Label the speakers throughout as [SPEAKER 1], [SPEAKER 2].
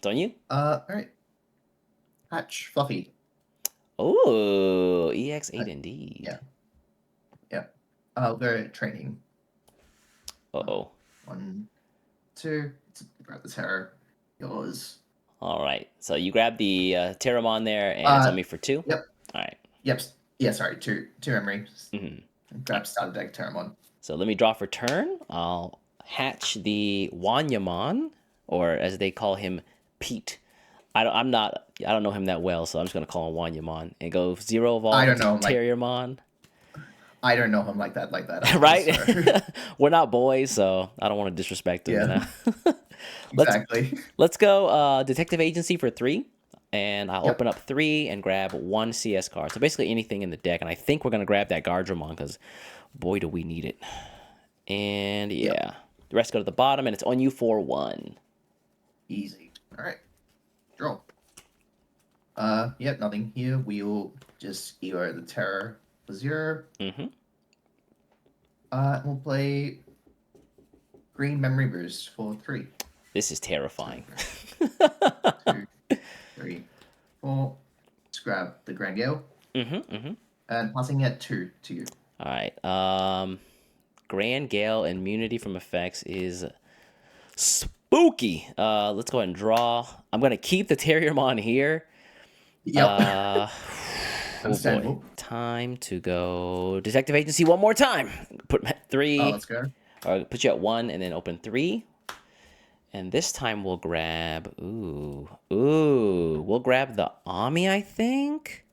[SPEAKER 1] It's on you.
[SPEAKER 2] Alright. Hatch, Fluffy.
[SPEAKER 1] Oh, EX8
[SPEAKER 2] Uh,
[SPEAKER 1] indeed.
[SPEAKER 2] yeah. Yeah. I'll go training.
[SPEAKER 1] Uh-oh.
[SPEAKER 2] 1, 2. Let's grab the terror. Yours.
[SPEAKER 1] All right. So you grab the Terramon there, and it's on me for 2.
[SPEAKER 2] Yep.
[SPEAKER 1] All right.
[SPEAKER 2] Yep. Yeah, sorry. Two memories.
[SPEAKER 1] Mm-hmm.
[SPEAKER 2] Grab starter deck Terramon.
[SPEAKER 1] So let me draw for turn. I'll hatch the Wanyamon, or as they call him, Pete. I don't know him that well, so I'm just gonna call him Wanyamon and go 0 evolve
[SPEAKER 2] I don't
[SPEAKER 1] into
[SPEAKER 2] know him like
[SPEAKER 1] Terriermon.
[SPEAKER 2] I don't know him like that either,
[SPEAKER 1] Right?
[SPEAKER 2] so.
[SPEAKER 1] We're not boys, so I don't want to disrespect him, you
[SPEAKER 2] Yeah.
[SPEAKER 1] know. let's
[SPEAKER 2] Exactly.
[SPEAKER 1] let's go Detective Agency for 3. And I'll
[SPEAKER 2] Yep.
[SPEAKER 1] open up 3 and grab 1 CS card. So basically anything in the deck. And I think we're going to grab that Gardramon because boy, do we need it. And yeah,
[SPEAKER 2] Yep.
[SPEAKER 1] the rest go to the bottom and it's on you for 1.
[SPEAKER 2] Easy. Alright. Draw. Yep, nothing here. We'll just either the terror for 0.
[SPEAKER 1] Mm-hmm.
[SPEAKER 2] We'll play Green Memory Boost for 3.
[SPEAKER 1] This is terrifying.
[SPEAKER 2] 2, 3, 4. Let's grab the Grand Gale. And passing it 2 to you.
[SPEAKER 1] All right. Grand Gale immunity from effects is spooky. Let's go ahead and draw. I'm gonna keep the Terriermon here.
[SPEAKER 2] Yep.
[SPEAKER 1] Oh boy. Time to go Detective Agency one more time. Put him at 3.
[SPEAKER 2] Let's go.
[SPEAKER 1] Or put you at 1 and then open 3. And this time we'll grab we'll grab the Ami, I think.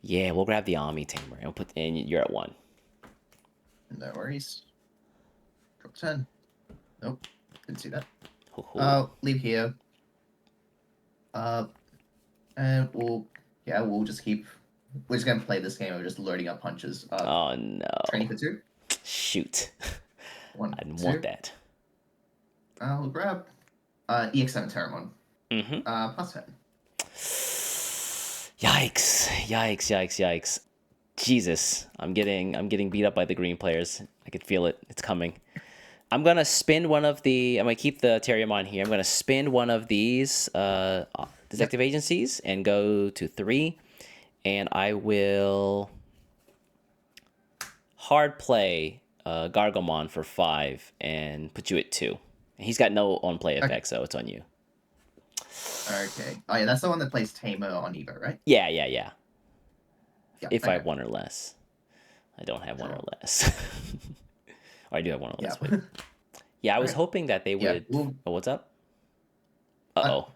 [SPEAKER 1] Yeah, we'll grab the Ami Tamer and we'll put and you're at 1.
[SPEAKER 2] No worries. Drop 10. Nope. Didn't see that. Leave here. And we'll just keep. We're just gonna play this game of just loading up punches.
[SPEAKER 1] Oh no.
[SPEAKER 2] Training for 2.
[SPEAKER 1] Shoot.
[SPEAKER 2] 1,
[SPEAKER 1] I didn't
[SPEAKER 2] 2.
[SPEAKER 1] want that.
[SPEAKER 2] I'll grab EX7 Terramon. Plus 10.
[SPEAKER 1] Yikes. Jesus. I'm getting beat up by the green players. I could feel it. It's coming. I'm gonna spin one of the. I'm gonna keep the Terriermon here. I'm gonna spin one of these detective agencies and go to 3, and I will hard play Gargomon for 5 and put you at 2. And he's got no on play effect, so it's on you.
[SPEAKER 2] Okay. Oh yeah, that's the one that plays Tamer on Evo, right?
[SPEAKER 1] Yeah. If I have 1 or less. I don't have 1 or less. Or I do have 1 or less. Wait. Yeah, I was hoping that they would. Oh, what's up?
[SPEAKER 2] No,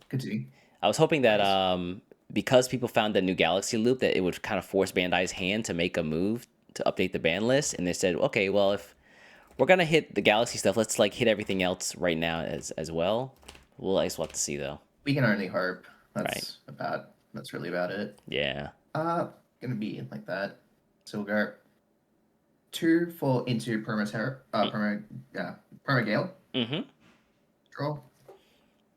[SPEAKER 2] continue.
[SPEAKER 1] I was hoping that because people found the new Galaxy loop, that it would kind of force Bandai's hand to make a move to update the ban list, and they said, okay, well, if we're gonna hit the Galaxy stuff, let's like hit everything else right now as well. We'll have to see though.
[SPEAKER 2] We can only hope. That's really about it.
[SPEAKER 1] Yeah.
[SPEAKER 2] Gonna be like that. So we'll go 2 for into Perma Gale. Draw.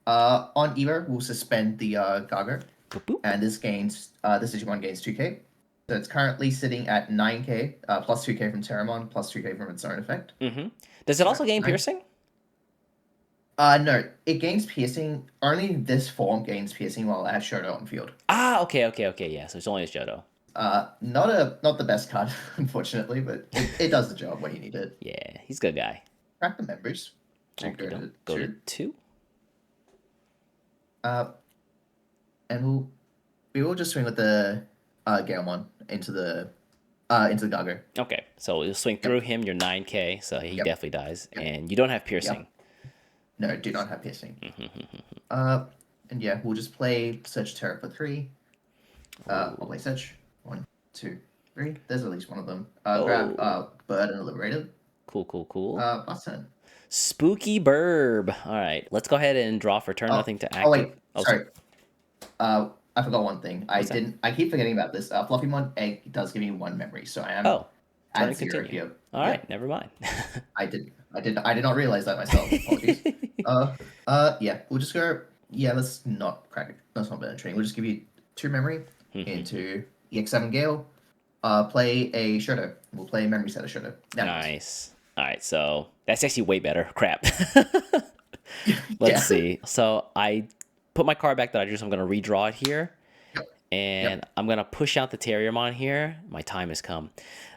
[SPEAKER 2] On Evo, we'll suspend the Gaga. And this Digimon gains 2k. So it's currently sitting at 9k, plus 2k from Terramon, plus 2k from its own effect.
[SPEAKER 1] Does it also gain piercing?
[SPEAKER 2] No, it gains piercing. Only this form gains piercing while it has Shoto on field.
[SPEAKER 1] Okay, yeah. So it's only a Shoto.
[SPEAKER 2] Not the best card, unfortunately, but it does the job when you need it.
[SPEAKER 1] Yeah, he's a good guy.
[SPEAKER 2] Crack the members.
[SPEAKER 1] Go to 2.
[SPEAKER 2] And we will just swing with the Galemon into the Gaga.
[SPEAKER 1] Okay, so you'll swing through him. You're 9k, so he definitely dies, and you don't have piercing.
[SPEAKER 2] No, do not have piercing. And yeah, we'll just play Search Terror for 3. I'll play Search. 1, 2, 3. There's at least one of them. Grab Bird and Liberated.
[SPEAKER 1] Cool.
[SPEAKER 2] Plus 10.
[SPEAKER 1] Spooky Burb. All right, let's go ahead and draw for turn. Nothing to activate.
[SPEAKER 2] Oh wait, sorry. I forgot one thing. I keep forgetting about this. Fluffymon Egg does give me 1 memory, so I am at 0 here.
[SPEAKER 1] All right, never mind.
[SPEAKER 2] I did not realize that myself. Apologies. Yeah, we'll just go. Yeah, let's not crack it. Let's not better training. We'll just give you 2 memory into EX7 Gale. Play a Shoto. We'll play a memory set of Shoto.
[SPEAKER 1] Nice. All right, so that's actually way better. Crap. Let's
[SPEAKER 2] Yeah.
[SPEAKER 1] see. So I put my card back that I drew, so I'm going to redraw it here.
[SPEAKER 2] Yep.
[SPEAKER 1] And I'm going to push out the Terriermon here. My time has come.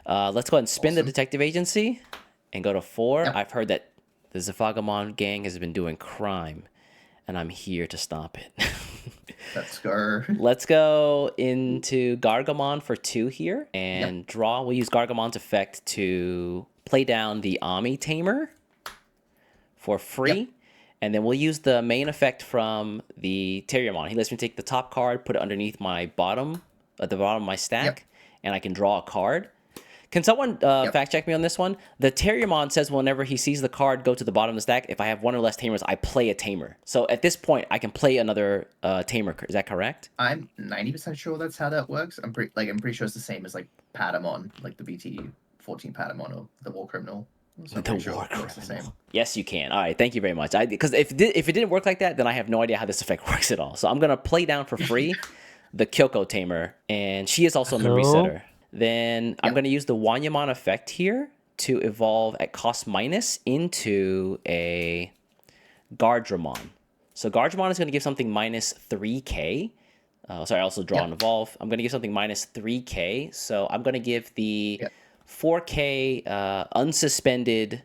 [SPEAKER 1] Let's go ahead and spin the
[SPEAKER 2] Awesome.
[SPEAKER 1] Detective Agency and go to 4.
[SPEAKER 2] Yep.
[SPEAKER 1] I've heard that the Zephagamon gang has been doing crime, and I'm here to stop it.
[SPEAKER 2] Let's go.
[SPEAKER 1] Let's go into Gargamon for 2 here and draw. We'll use Gargamon's effect to play down the Ami Tamer for free.
[SPEAKER 2] Yep.
[SPEAKER 1] And then we'll use the main effect from the Terriermon. He lets me take the top card, put it underneath my bottom, at the bottom of my stack, and I can draw a card. Can someone fact check me on this one? The Terriermon says whenever he sees the card go to the bottom of the stack, if I have 1 or less Tamers, I play a Tamer. So at this point, I can play another Tamer. Is that correct?
[SPEAKER 2] I'm 90% sure that's how that works. I'm pretty sure it's the same as like Patamon, like the BT14 Patamon or the War Criminal. So
[SPEAKER 1] The
[SPEAKER 2] sure
[SPEAKER 1] War
[SPEAKER 2] it works the same.
[SPEAKER 1] Criminal. Yes, you can. All right, thank you very much. Because if it didn't work like that, then I have no idea how this effect works at all. So I'm gonna play down for free the Kyoko Tamer, and she is also a memory setter. Then I'm gonna use the Wanyamon effect here to evolve at cost minus into a Gardramon. So Gardramon is gonna give something minus 3k. Sorry, I also draw and evolve. I'm gonna give something minus 3k. So I'm gonna give the 4k unsuspended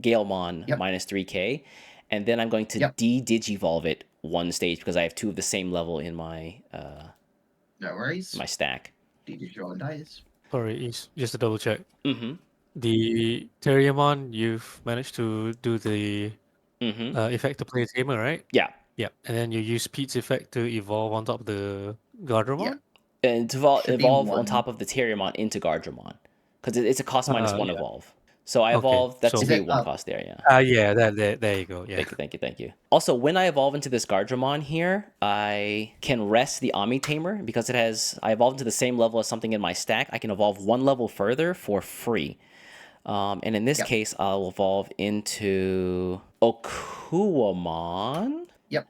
[SPEAKER 1] Galemon minus 3k, and then I'm going to de-digivolve it 1 stage because I have 2 of the same level in my
[SPEAKER 2] No worries.
[SPEAKER 1] my stack.
[SPEAKER 2] Did you draw and dice?
[SPEAKER 3] Sorry, just to double check.
[SPEAKER 1] Mm-hmm.
[SPEAKER 3] The Terriermon, you've managed to do the effect to play a Tamer, right?
[SPEAKER 1] Yeah.
[SPEAKER 3] Yeah. And then you use Pete's effect to evolve on top of the Gardramon?
[SPEAKER 1] And to evolve on top of the Terriermon into Gardramon. Because it's a cost minus 1 evolve. So I evolved, that should be 1 cost there, yeah.
[SPEAKER 3] Yeah, there you go. Yeah.
[SPEAKER 1] Thank you. Also, when I evolve into this Gardramon here, I can rest the Ami Tamer because I evolved into the same level as something in my stack. I can evolve 1 level further for free. And in this case, I'll evolve into Okuamon.
[SPEAKER 2] Yep.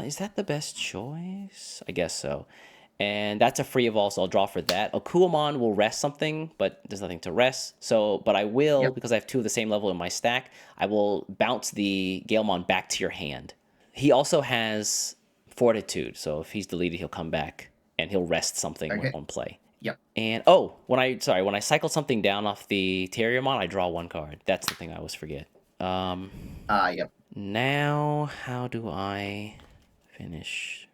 [SPEAKER 1] Is that the best choice? I guess so. And that's a free evolve, so I'll draw for that. Okuamon will rest something, but there's nothing to rest. So, but I will, because I have 2 of the same level in my stack, I will bounce the Galemon back to your hand. He also has Fortitude, so if he's deleted, he'll come back and he'll rest something on play.
[SPEAKER 2] Yep.
[SPEAKER 1] And when I cycle something down off the Terriermon, I draw 1 card. That's the thing I always forget.
[SPEAKER 2] Yep.
[SPEAKER 1] Now, how do I finish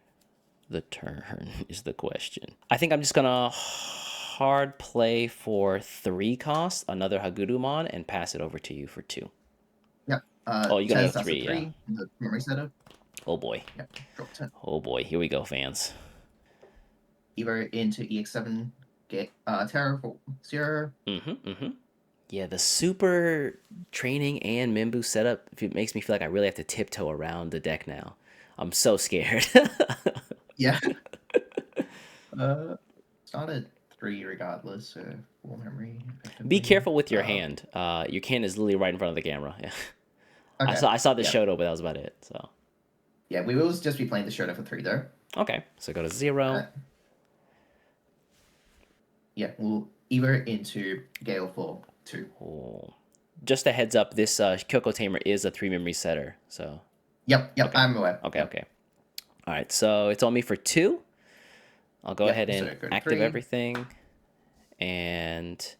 [SPEAKER 1] the turn is the question. I think I'm just gonna hard play for 3 costs, another Hagurumon, and pass it over to you for 2.
[SPEAKER 2] Yep.
[SPEAKER 1] You gotta have 3, yeah.
[SPEAKER 2] The memory setter.
[SPEAKER 1] Oh boy.
[SPEAKER 2] Yep. Drop 10.
[SPEAKER 1] Oh boy, here we go, fans.
[SPEAKER 2] Evo into EX7, get Terra for 0.
[SPEAKER 1] Yeah, the super training and Mimbu setup, it makes me feel like I really have to tiptoe around the deck now. I'm so scared.
[SPEAKER 2] Yeah. Started 3 regardless, so 4 memory.
[SPEAKER 1] Be careful with your hand. Your hand is literally right in front of the camera. Yeah.
[SPEAKER 2] Okay.
[SPEAKER 1] I saw the Shoto, but that was about it. So.
[SPEAKER 2] Yeah, we will just be playing the Shoto for 3 though.
[SPEAKER 1] Okay, so go to 0.
[SPEAKER 2] Yeah, we'll Evo into Gale for 2.
[SPEAKER 1] Oh. Just a heads up, this Kyoko Tamer is a 3 memory setter. So.
[SPEAKER 2] Yep,
[SPEAKER 1] okay.
[SPEAKER 2] I'm aware.
[SPEAKER 1] Okay. All right, so it's on me for 2. I'll go ahead and active everything. And,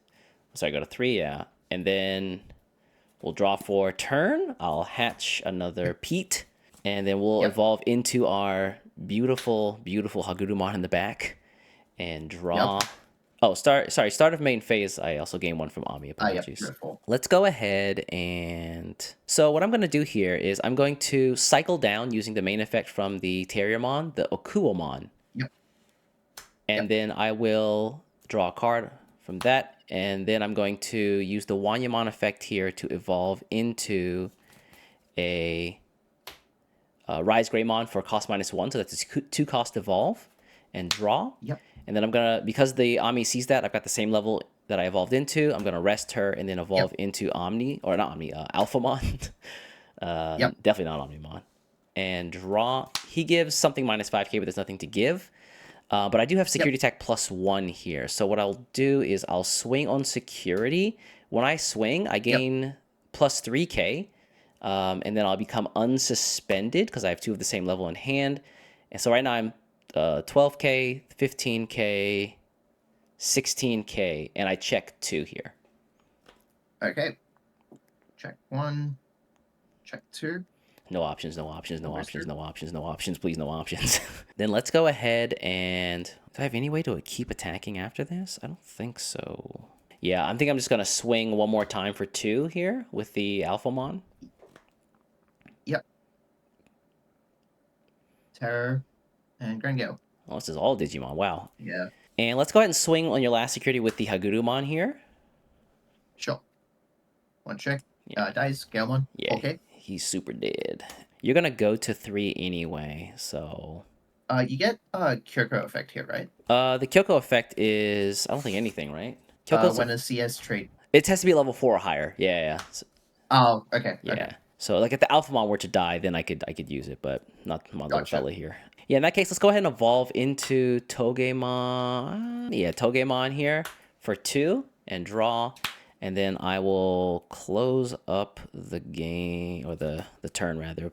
[SPEAKER 1] sorry, go to 3, yeah. And then we'll draw for turn. I'll hatch another Pete. And then we'll evolve into our beautiful, beautiful Hagurumon in the back. And draw. Start of main phase. I also gain 1 from Ami. Apologies. Let's go ahead and... So what I'm going to do here is I'm going to cycle down using the main effect from the Terriermon, the Okuamon. And then I will draw a card from that. And then I'm going to use the Wanyamon effect here to evolve into a Rise Greymon for cost -1. So that's a 2 cost evolve and draw. And then I'm going to, because the Ami sees that, I've got the same level that I evolved into. I'm going to rest her and then evolve into Alphamon. Definitely not Omnimon. And draw. He gives something -5k, but there's nothing to give. But I do have security attack +1 here. So what I'll do is I'll swing on security. When I swing, I gain +3k. And then I'll become unsuspended because I have 2 of the same level in hand. And so right now I'm 12k, 15k, 16k, and I check 2 here.
[SPEAKER 2] Okay. Check 1. Check 2.
[SPEAKER 1] No options, no options, no options, no options, no options, please, no options. Then let's go ahead and... Do I have any way to keep attacking after this? I don't think so. Yeah, I think I'm just going to swing one more time for 2 here with the Alphamon.
[SPEAKER 2] Yep. Terror and Grangale.
[SPEAKER 1] Oh, this is all Digimon. Wow.
[SPEAKER 2] Yeah.
[SPEAKER 1] And let's go ahead and swing on your last security with the Hagurumon here.
[SPEAKER 2] Sure. 1 check.
[SPEAKER 1] Yeah.
[SPEAKER 2] Dice. Gale 1.
[SPEAKER 1] Yeah,
[SPEAKER 2] Okay.
[SPEAKER 1] he's super dead. You're going to go to 3 anyway, so...
[SPEAKER 2] You get Kyoko effect here, right?
[SPEAKER 1] The Kyoko effect is... I don't think anything, right? Kyoko's
[SPEAKER 2] When a CS trait.
[SPEAKER 1] It has to be level 4 or higher. Yeah. So,
[SPEAKER 2] Oh, okay.
[SPEAKER 1] yeah.
[SPEAKER 2] Okay.
[SPEAKER 1] So like if the Alphamon were to die, then I could use it, but not my little
[SPEAKER 2] Gotcha.
[SPEAKER 1] fella here. Yeah, in that case, let's go ahead and evolve into Togemon. Yeah, Togemon here for 2 and draw. And then I will close up the game, or the turn rather,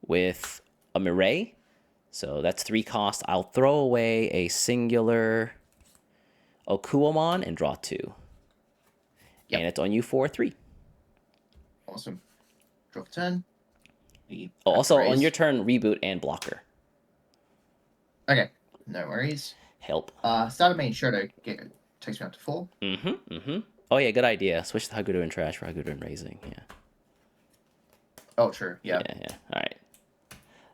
[SPEAKER 1] with a Mireille. So that's 3 cost. I'll throw away a singular Okuomon and draw 2.
[SPEAKER 2] Yep.
[SPEAKER 1] And it's on you for 3.
[SPEAKER 2] Awesome. Draw for 10.
[SPEAKER 1] Also, on your turn, reboot and blocker.
[SPEAKER 2] Okay. No worries.
[SPEAKER 1] Help.
[SPEAKER 2] Start of main Shoto takes me up to 4.
[SPEAKER 1] Oh, yeah, good idea. Switch the Haguru and Trash for Haguru and Raising. Yeah.
[SPEAKER 2] Oh, true. Yeah.
[SPEAKER 1] Yeah. All right.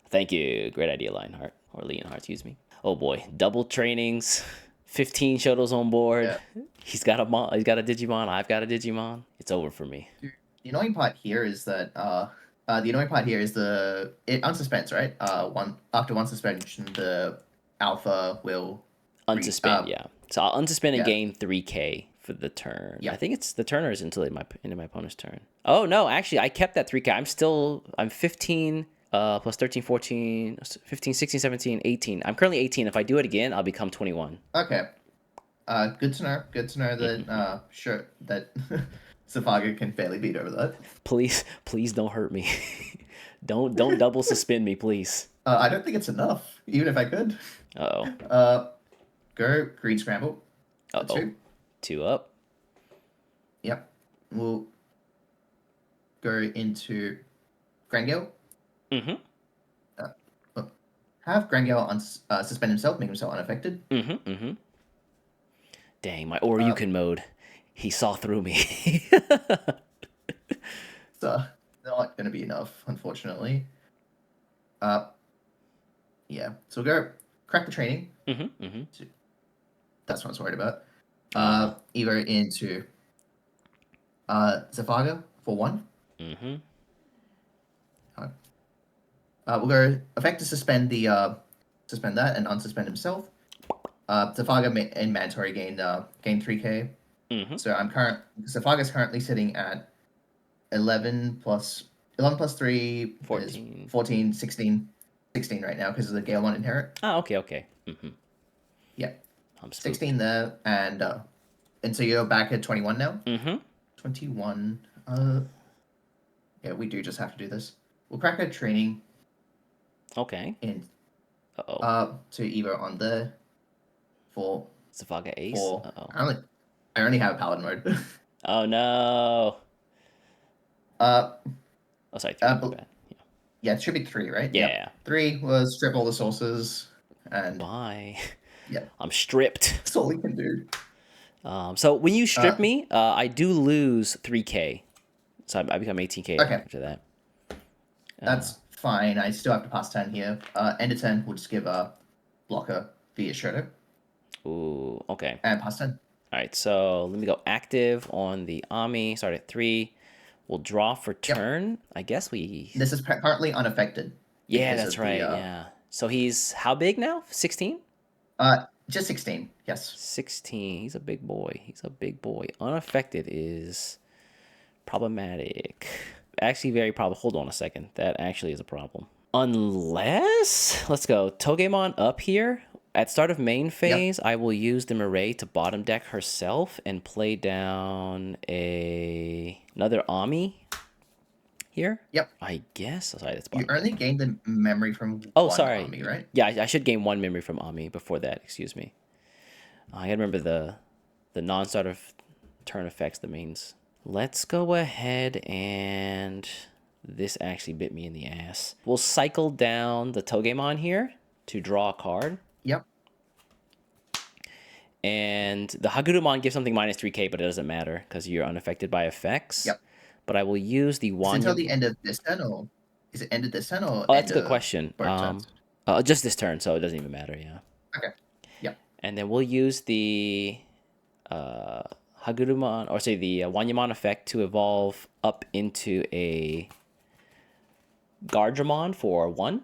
[SPEAKER 1] Thank you. Great idea, Lionheart. Or Leonheart, excuse me. Oh, boy. Double trainings. 15 Shotos on board.
[SPEAKER 2] Yeah.
[SPEAKER 1] He's got a Digimon. I've got a Digimon. It's over for me.
[SPEAKER 2] The annoying part here is that it unsuspends, right? After 1 suspension, the alpha will
[SPEAKER 1] Unsuspend, yeah. So I'll unsuspend and
[SPEAKER 2] yeah.
[SPEAKER 1] gain 3k for the turn.
[SPEAKER 2] Yeah.
[SPEAKER 1] I think it's the turn or is until into my opponent's turn. Oh, no, actually, I kept that 3k. I'm 15 plus 13, 14, 15, 16, 17, 18. I'm currently 18. If I do it again, I'll become 21.
[SPEAKER 2] Okay. Good to know. Good to know that sure that Zephaga can fairly beat over that.
[SPEAKER 1] Please don't hurt me. don't double suspend me, please.
[SPEAKER 2] I don't think it's enough, even if I could.
[SPEAKER 1] Uh-oh.
[SPEAKER 2] Go green scramble.
[SPEAKER 1] Uh-oh.
[SPEAKER 2] 2.
[SPEAKER 1] 2 up.
[SPEAKER 2] Yep. We'll go into Grangale. Have Grangale suspend himself, make himself unaffected.
[SPEAKER 1] Dang, my Oryuken mode. He saw through me.
[SPEAKER 2] So not going to be enough, unfortunately. Yeah. So we'll go crack the training. That's what I was worried about. Either into Zephaga for 1. We'll go effect to suspend that and unsuspend himself. Zephaga and Mandatory gain 3k. So Zephaga's currently sitting at 11 plus 3
[SPEAKER 1] 14.
[SPEAKER 2] is 14, 16 right now because of the Gale 1 inherit.
[SPEAKER 1] Oh, okay.
[SPEAKER 2] Yeah.
[SPEAKER 1] I'm
[SPEAKER 2] 16 there, and so you're back at 21 now? 21. Yeah, we do just have to do this. We'll crack a training.
[SPEAKER 1] Okay.
[SPEAKER 2] In,
[SPEAKER 1] Uh-oh.
[SPEAKER 2] to either on the... For...
[SPEAKER 1] Zephaga Ace?
[SPEAKER 2] For,
[SPEAKER 1] Uh-oh.
[SPEAKER 2] I only have Paladin mode.
[SPEAKER 1] Oh, no.
[SPEAKER 2] Oh,
[SPEAKER 1] sorry. 3. Bad.
[SPEAKER 2] Yeah, it should be 3, right?
[SPEAKER 1] Yeah.
[SPEAKER 2] 3 was strip all the sources, and...
[SPEAKER 1] Bye.
[SPEAKER 2] Yeah.
[SPEAKER 1] I'm stripped.
[SPEAKER 2] That's all we can do.
[SPEAKER 1] So when you strip me, I do lose 3k. So I become 18k after that.
[SPEAKER 2] That's fine. I still have to pass 10 here. End of 10, we'll just give a blocker via Shadow.
[SPEAKER 1] Ooh, okay.
[SPEAKER 2] And pass 10.
[SPEAKER 1] All right, so let me go active on the Ami. Start at 3. We'll draw for turn. I guess we...
[SPEAKER 2] This is currently unaffected.
[SPEAKER 1] Yeah, that's right. Yeah. So he's how big now? 16?
[SPEAKER 2] Just 16. Yes.
[SPEAKER 1] 16. He's a big boy. Unaffected is problematic. Actually, very probable. Hold on a second. That actually is a problem. Unless... Let's go. Togemon up here. At start of main phase, I will use the Mireille to bottom deck herself and play down another Ami. here?
[SPEAKER 2] Yep.
[SPEAKER 1] I guess. Oh, sorry, that's
[SPEAKER 2] You
[SPEAKER 1] bottom.
[SPEAKER 2] only gained the memory from
[SPEAKER 1] Oh,
[SPEAKER 2] one
[SPEAKER 1] sorry.
[SPEAKER 2] Ami, right?
[SPEAKER 1] Yeah, I should gain 1 memory from Ami before that. Excuse me. I gotta remember the non-start of turn effects, the mains. Let's go ahead and this actually bit me in the ass. We'll cycle down the Togemon here to draw a card.
[SPEAKER 2] Yep.
[SPEAKER 1] And the Hagurumon gives something minus 3k, but it doesn't matter because you're unaffected by effects.
[SPEAKER 2] Yep.
[SPEAKER 1] But I will use the
[SPEAKER 2] Is it
[SPEAKER 1] Wanya.
[SPEAKER 2] until the end of this turn, or is it end of this turn, or
[SPEAKER 1] Oh, that's
[SPEAKER 2] end
[SPEAKER 1] a good
[SPEAKER 2] of
[SPEAKER 1] question.
[SPEAKER 2] both turns?
[SPEAKER 1] Just this turn, so it doesn't even matter. Yeah.
[SPEAKER 2] Okay. Yep.
[SPEAKER 1] And then we'll use the Hagurumon, or say the Wanyamon effect to evolve up into a Guardramon for 1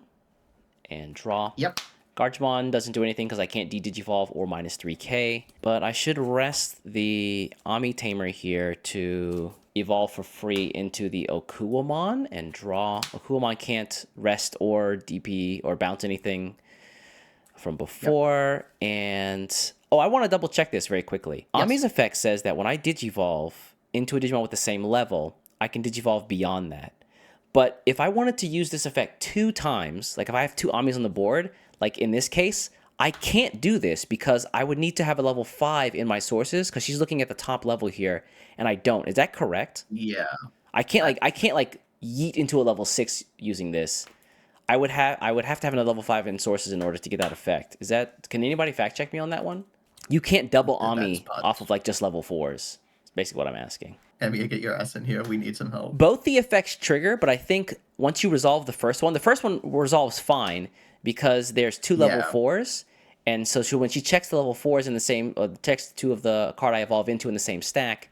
[SPEAKER 1] and draw.
[SPEAKER 2] Yep.
[SPEAKER 1] Guardramon doesn't do anything because I can't de-digivolve or minus 3k, but I should rest the Ami Tamer here to evolve for free into the Okuwamon and draw. Okuwamon can't rest or DP or bounce anything from before. Yep. And oh, I want to double check this very quickly. Yes. Ami's effect says that when I digivolve into a Digimon with the same level, I can digivolve beyond that. But if I wanted to use this effect 2 times, like if I have 2 Amis on the board, like in this case, I can't do this because I would need to have a level 5 in my sources because she's looking at the top level here and I don't. Is that correct?
[SPEAKER 2] Yeah.
[SPEAKER 1] I can't yeet into a level 6 using this. I would have to have a level 5 in sources in order to get that effect. Can anybody fact check me on that one? You can't double Ami off of like just level 4s. That's basically what I'm asking.
[SPEAKER 2] Emi, get your ass in here. We need some help.
[SPEAKER 1] Both the effects trigger, but I think once you resolve the first one resolves fine because there's 2 level 4s. And so when she checks the level 4s in the same, checks 2 of the card I evolve into in the same stack,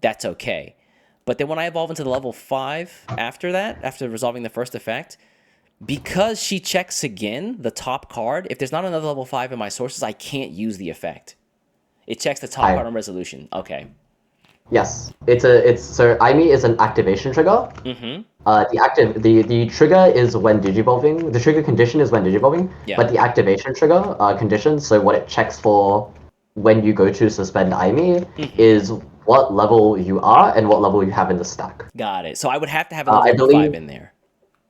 [SPEAKER 1] that's okay. But then when I evolve into the level 5 after that, after resolving the first effect, because she checks again the top card, if there's not another level 5 in my sources, I can't use the effect. It checks the top card on resolution. Okay.
[SPEAKER 4] Yes, so Aimi is an activation trigger.
[SPEAKER 1] Mm-hmm.
[SPEAKER 4] The trigger is when digivolving. The trigger condition is when digivolving.
[SPEAKER 1] Yeah.
[SPEAKER 4] But the activation trigger condition, so what it checks for when you go to suspend Aimi is what level you are and what level you have in the stack.
[SPEAKER 1] Got it. So I would have to have a level 5 in there.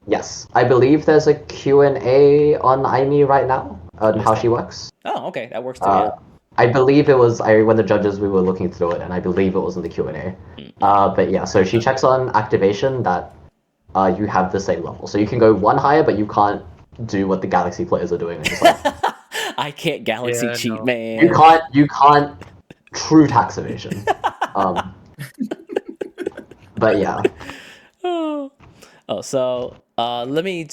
[SPEAKER 4] Yes, I believe there's a Q&A on Aimi right now on how she works.
[SPEAKER 1] Oh, okay, that works too. Yeah.
[SPEAKER 4] I believe it was when the judges we were looking through it, and I believe it was in the Q&A. But yeah, so she checks on activation that you have the same level, so you can go 1 higher, but you can't do what the Galaxy players are doing. It's like,
[SPEAKER 1] I can't Galaxy cheat,
[SPEAKER 4] no.
[SPEAKER 1] man.
[SPEAKER 4] You can't true tax evasion. But yeah.
[SPEAKER 1] Oh, so let me.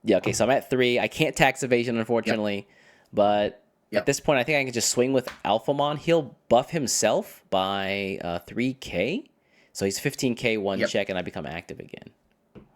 [SPEAKER 1] Yeah, okay. So I'm at 3. I can't tax evasion, unfortunately, but. At this point, I think I can just swing with Alphamon. He'll buff himself by 3k. So he's 15k 1 check, and I become active again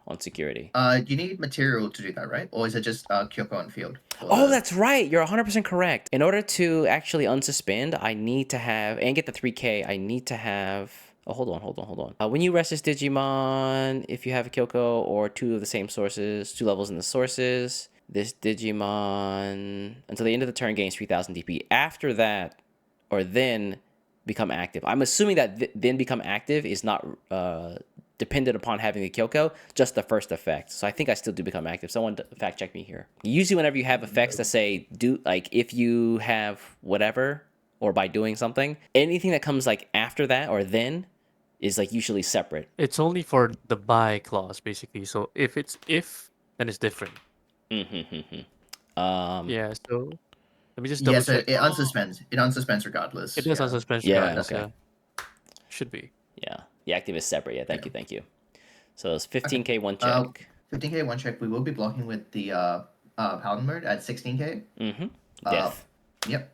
[SPEAKER 1] on security.
[SPEAKER 2] You need material to do that, right? Or is it just Kyoko on field?
[SPEAKER 1] Oh, that's right. You're 100% correct. In order to actually unsuspend, I need to have, and get the 3k, I need to have... Oh, hold on. When you rest this Digimon, if you have a Kyoko or 2 of the same sources, 2 levels in the sources... This Digimon, until the end of the turn, gains 3000 DP. After that, or then become active. I'm assuming that then become active is not dependent upon having the Kyoko, just the first effect. So I think I still do become active. Someone fact check me here. Usually whenever you have effects that say, if you have whatever, or by doing something, anything that comes like after that or then is like usually separate.
[SPEAKER 3] It's only for the buy clause, basically. So if it's then it's different. Yeah, so let me just double check.
[SPEAKER 2] It unsuspends. It unsuspends regardless.
[SPEAKER 3] It does unsuspend regardless.
[SPEAKER 1] Okay.
[SPEAKER 3] Should be.
[SPEAKER 1] Yeah, the active is separate. Yeah, thank you. So it's 15k 1 check.
[SPEAKER 2] 15k 1 check. We will be blocking with the Paladin mode at 16k.
[SPEAKER 1] Death.
[SPEAKER 2] Yep.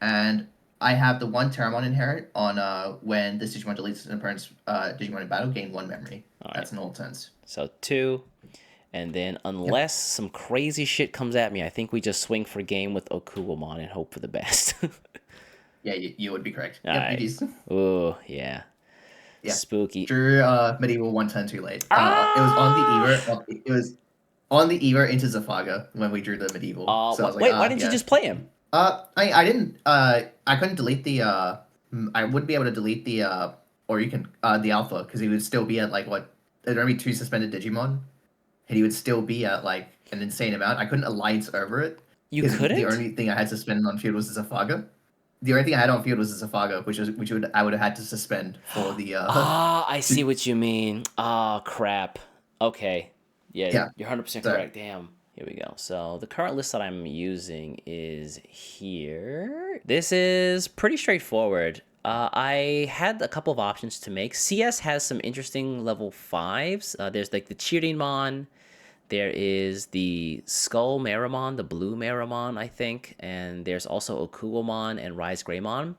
[SPEAKER 2] And I have the 1 Terramon inherit on when this Digimon deletes an opponent's Digimon in battle, gain 1 memory. That's in all turns.
[SPEAKER 1] So 2. And then unless some crazy shit comes at me, I think we just swing for game with Okuwamon and hope for the best.
[SPEAKER 2] Yeah, you would be correct.
[SPEAKER 1] All right. Ooh, yeah. Spooky.
[SPEAKER 2] Drew medieval 1 turn too late. It was on the Evo. It was on the Evo into Zephaga when we drew the medieval.
[SPEAKER 1] So I was like, why didn't you just play him?
[SPEAKER 2] I didn't. I couldn't delete the. I wouldn't be able to delete the. Or you can the alpha because he would still be at like what there'd only be 2 suspended Digimon, and he would still be at like an insane amount. I couldn't alliance over it.
[SPEAKER 1] You
[SPEAKER 2] 'cause
[SPEAKER 1] couldn't?
[SPEAKER 2] The only thing I had suspended on field was the Zephaga. The only thing I had on field was the Zephaga, I would have had to suspend for the.
[SPEAKER 1] Ah, I see what you mean. Ah, crap. Okay. Yeah. You're 100%
[SPEAKER 2] So-
[SPEAKER 1] correct. Damn. Here we go. So the current list that I'm using is here. This is pretty straightforward. I had a couple of options to make. CS has some interesting level 5s. There's like the Chirimon. There is the Skull Meramon, the Blue Meramon, I think. And there's also Okuwamon and Rise Greymon.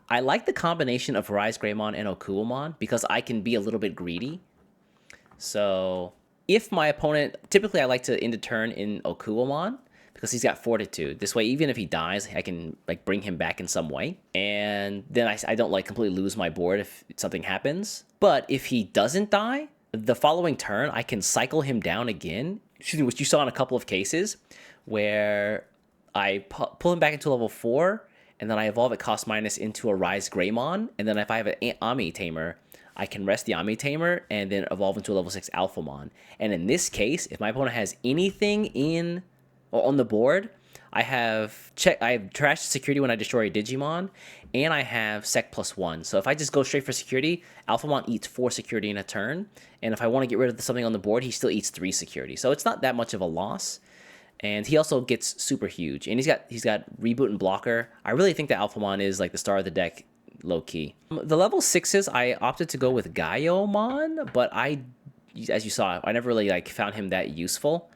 [SPEAKER 1] I like the combination of Rise Greymon and Okuwamon because I can be a little bit greedy. So if my opponent, typically I like to end a turn in Okuwamon because he's got Fortitude. This way, even if he dies, I can like bring him back in some way. And then I don't like completely lose my board if something happens. But if he doesn't die, the following turn, I can cycle him down again, which you saw in a couple of cases where I pull him back into level 4, and then I evolve at cost minus into a Rise Greymon, and then if I have an Ami Tamer, I can rest the Ami Tamer and then evolve into a level 6 Alphamon. And in this case, if my opponent has anything on the board, I have trashed security when I destroy a Digimon, and I have Sec +1. So if I just go straight for security, Alphamon eats 4 security in a turn, and if I want to get rid of something on the board, he still eats 3 security. So it's not that much of a loss. And he also gets super huge, and he's got Reboot and Blocker. I really think that Alphamon is like the star of the deck, low key. The level 6s, I opted to go with Gaiomon, but as you saw, I never really like found him that useful.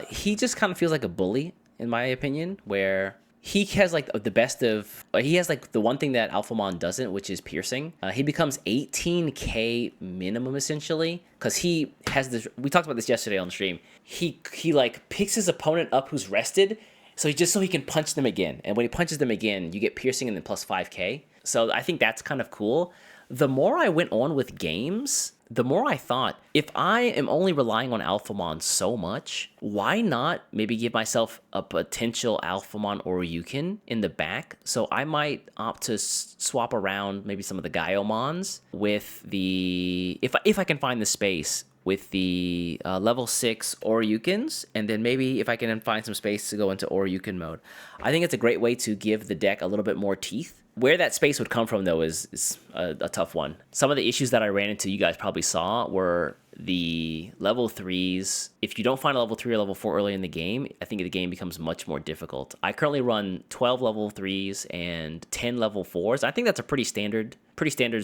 [SPEAKER 1] He just kind of feels like a bully, in my opinion, where he has like the best of. He has like the one thing that Alphamon doesn't, which is piercing. He becomes 18k minimum essentially, because he has this. We talked about this yesterday on stream. He like picks his opponent up who's rested, so he can punch them again. And when he punches them again, you get piercing and then plus 5k. So I think that's kind of cool. The more I went on with games, the more I thought, if I am only relying on Alphamon so much, why not maybe give myself a potential Alphamon or Ryukin in the back? So I might opt to swap around maybe some of the Gaiomons with the, if I can find the space, with the level 6 Oryukins, and then maybe if I can find some space to go into Oryukin mode. I think it's a great way to give the deck a little bit more teeth. Where that space would come from, though, is a tough one. Some of the issues that I ran into, you guys probably saw, were the level 3s. If you don't find a level 3 or level 4 early in the game, I think the game becomes much more difficult. I currently run 12 level 3s and 10 level 4s. I think that's a pretty standard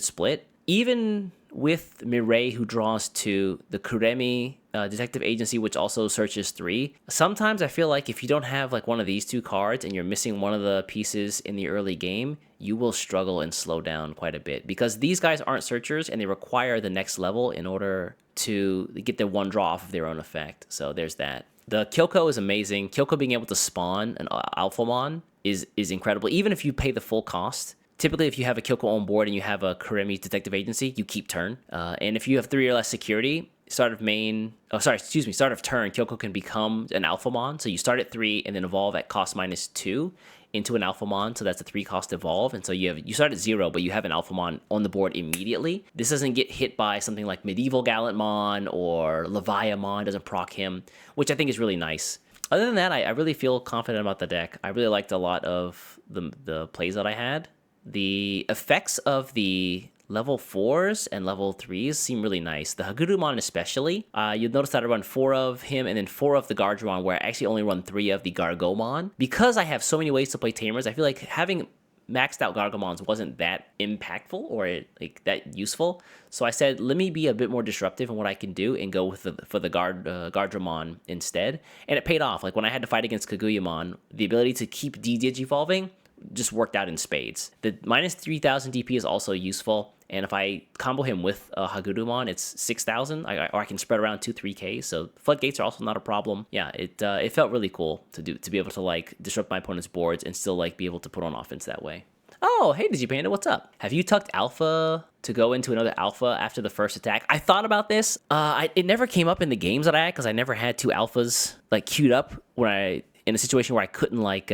[SPEAKER 1] split. Even with Mireille, who draws 2, the Kuremi Detective Agency, which also searches 3, sometimes I feel like if you don't have like one of these 2 cards and you're missing one of the pieces in the early game, you will struggle and slow down quite a bit, because these guys aren't searchers and they require the next level in order to get their one draw off of their own effect. So there's that. The Kyoko is amazing. Kyoko being able to spawn an Alphamon is incredible, even if you pay the full cost. Typically, if you have a Kyoko on board and you have a Kuremi Detective Agency, you keep turn. And if you have 3 or less security, start of turn, Kyoko can become an Alphamon. So you start at 3 and then evolve at cost minus 2 into an Alphamon. So that's a 3 cost evolve. And so you start at 0, but you have an Alphamon on the board immediately. This doesn't get hit by something like Medieval Gallantmon or Leviamon, doesn't proc him, which I think is really nice. Other than that, I really feel confident about the deck. I really liked a lot of the plays that I had. The effects of the level 4s and level 3s seem really nice. The Hagurumon especially. You'll notice that I run 4 of him and then 4 of the Gardramon, where I actually only run 3 of the Gargomon. Because I have so many ways to play Tamers, I feel like having maxed out Gargomons wasn't that impactful or like that useful. So I said, let me be a bit more disruptive in what I can do and go with for the Gardramon instead. And it paid off. Like when I had to fight against Kaguyamon, the ability to keep de-digivolving just worked out in spades. The minus 3,000 DP is also useful, and if I combo him with Hagurumon, it's 6,000, or I can spread around 2-3k, so floodgates are also not a problem. Yeah, it felt really cool to be able to like disrupt my opponent's boards and still like be able to put on offense that way. Oh, hey Digipanda, what's up? Have you tucked Alpha to go into another Alpha after the first attack? I thought about this. It never came up in the games that I had, because I never had 2 Alphas like queued up in a situation where I couldn't like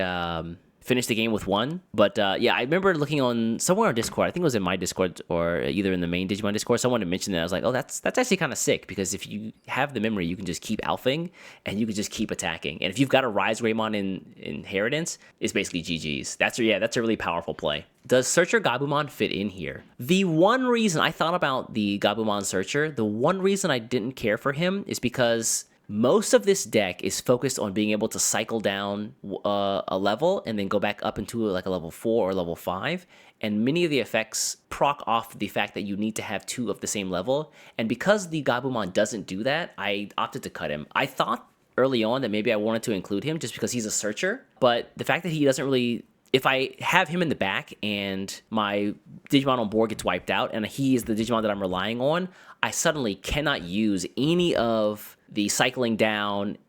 [SPEAKER 1] finish the game with one. But yeah, I remember looking on somewhere on Discord. I think it was in my Discord or either in the main Digimon Discord. Someone had mentioned that. I was like, oh, that's actually kind of sick because if you have the memory, you can just keep alphing and you can just keep attacking. And if you've got a Rise Greymon in Inheritance, it's basically GG's. That's a really powerful play. Does Searcher Gabumon fit in here? The one reason I thought about the Gabumon Searcher, the one reason I didn't care for him is because most of this deck is focused on being able to cycle down a level and then go back up into like a level 4 or level 5. And many of the effects proc off the fact that you need to have 2 of the same level. And because the Gabumon doesn't do that, I opted to cut him. I thought early on that maybe I wanted to include him just because he's a searcher. But the fact that he doesn't really... If I have him in the back and my Digimon on board gets wiped out and he is the Digimon that I'm relying on, I suddenly cannot use any of the cycling down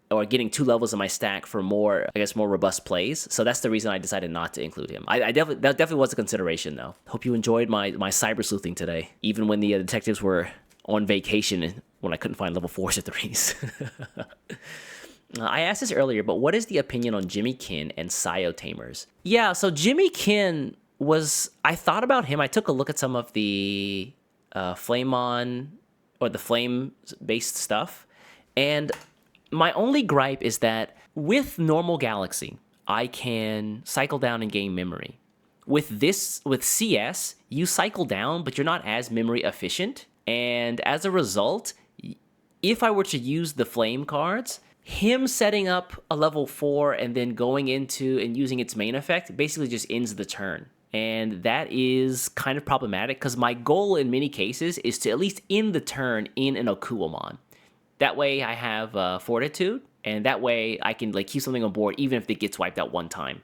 [SPEAKER 1] or getting 2 levels in my stack for more robust plays. So that's the reason I decided not to include him. That definitely was a consideration, though. Hope you enjoyed my cyber sleuthing today, even when the detectives were on vacation when I couldn't find level 4s or 3s. I asked this earlier, but what is the opinion on Jimmy Kin and Sayo Tamers? Yeah, so Jimmy Kin was... I thought about him. I took a look at some of the Flamemon or the Flame-based stuff, and my only gripe is that with normal Galaxy, I can cycle down and gain memory. With CS, you cycle down, but you're not as memory efficient, and as a result, if I were to use the Flame cards... Him setting up a level 4 and then going into and using its main effect basically just ends the turn. And that is kind of problematic because my goal in many cases is to at least end the turn in an Okuamon. That way I have Fortitude, and that way I can keep something on board even if it gets wiped out one time.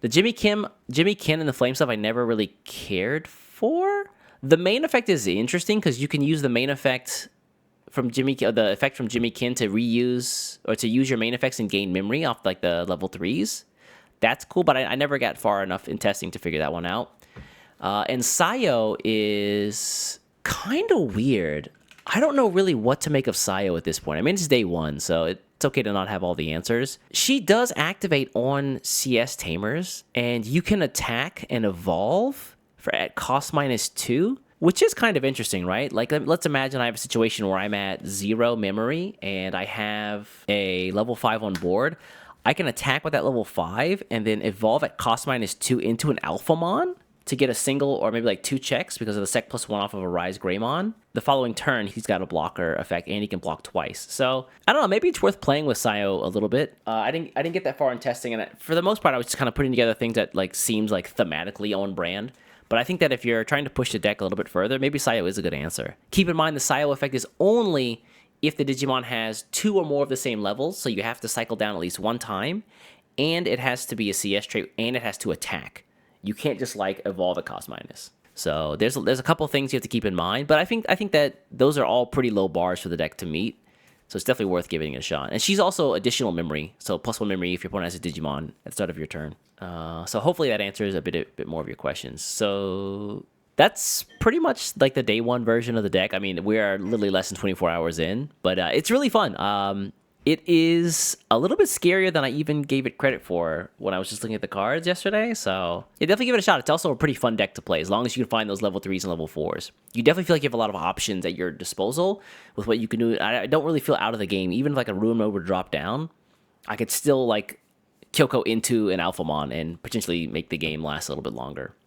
[SPEAKER 1] The Jimmy Kin and the Flame stuff I never really cared for. The main effect is interesting because you can use the main effect... the effect from Jimmy Kin to reuse or to use your main effects and gain memory off the level 3s. That's cool, but I never got far enough in testing to figure that one out. And Sayo is kind of weird. I don't know really what to make of Sayo at this point. I mean, it's day 1, so it's okay to not have all the answers. She does activate on CS Tamers, and you can attack and evolve at cost -2. Which is kind of interesting, right? Let's imagine I have a situation where I'm at 0 memory and I have a level 5 on board. I can attack with that level 5 and then evolve at cost -2 into an Alphamon to get a single or maybe 2 checks because of the Sec +1 off of a Rise Greymon. The following turn, he's got a blocker effect and he can block twice. So, I don't know, maybe it's worth playing with Sayo a little bit. I didn't get that far in testing, and for the most part, I was just kind of putting together things that seems thematically on brand. But I think that if you're trying to push the deck a little bit further, maybe Sayo is a good answer. Keep in mind the Sayo effect is only if the Digimon has 2 or more of the same levels, so you have to cycle down at least one time, and it has to be a CS trait, and it has to attack. You can't just evolve at cost minus. So there's a couple things you have to keep in mind, but I think that those are all pretty low bars for the deck to meet. So it's definitely worth giving it a shot. And she's also additional memory, so +1 memory if your opponent has a Digimon at the start of your turn. So hopefully that answers a bit more of your questions. So that's pretty much the day 1 version of the deck. I mean, we are literally less than 24 hours in, but it's really fun. It is a little bit scarier than I even gave it credit for when I was just looking at the cards yesterday. So yeah, definitely give it a shot. It's also a pretty fun deck to play as long as you can find those level 3s and level 4s. You definitely feel like you have a lot of options at your disposal with what you can do. I don't really feel out of the game. Even if a Ruin Mode would drop down, I could still Kyoko into an Alphamon and potentially make the game last a little bit longer.